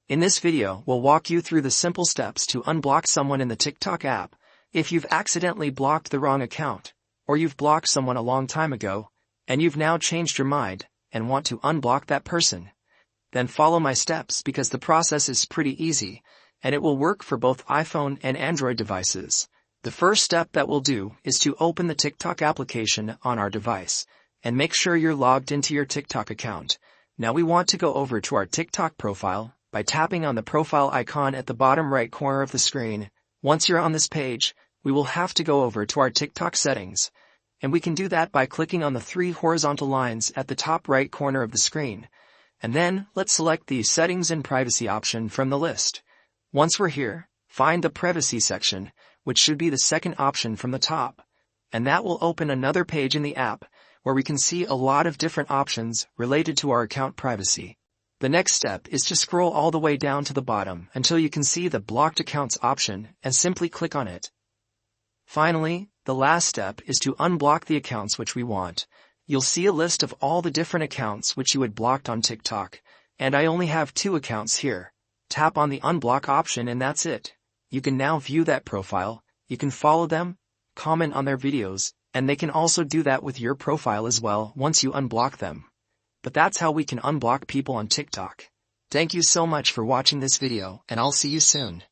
In this video, we'll walk you through the simple steps to unblock someone in the TikTok app if you've accidentally blocked the wrong account, or you've blocked someone a long time ago, and you've now changed your mind and want to unblock that person. Then follow my steps because the process is pretty easy, and it will work for both iPhone and Android devices. The first step that we'll do is to open the TikTok application on our device, and make sure you're logged into your TikTok account. Now we want to go over to our TikTok profile by tapping on the profile icon at the bottom right corner of the screen. Once you're on this page, we will have to go over to our TikTok settings, and we can do that by clicking on the three horizontal lines at the top right corner of the screen. And then, let's select the Settings and Privacy option from the list. Once we're here, find the Privacy section, which should be the second option from the top. And that will open another page in the app, where we can see a lot of different options related to our account privacy. The next step is to scroll all the way down to the bottom until you can see the Blocked Accounts option and simply click on it. Finally, the last step is to unblock the accounts which we want. You'll see a list of all the different accounts which you had blocked on TikTok, and I only have 2 accounts here. Tap on the unblock option and that's it. You can now view that profile, you can follow them, comment on their videos, and they can also do that with your profile as well once you unblock them. But that's how we can unblock people on TikTok. Thank you so much for watching this video, and I'll see you soon.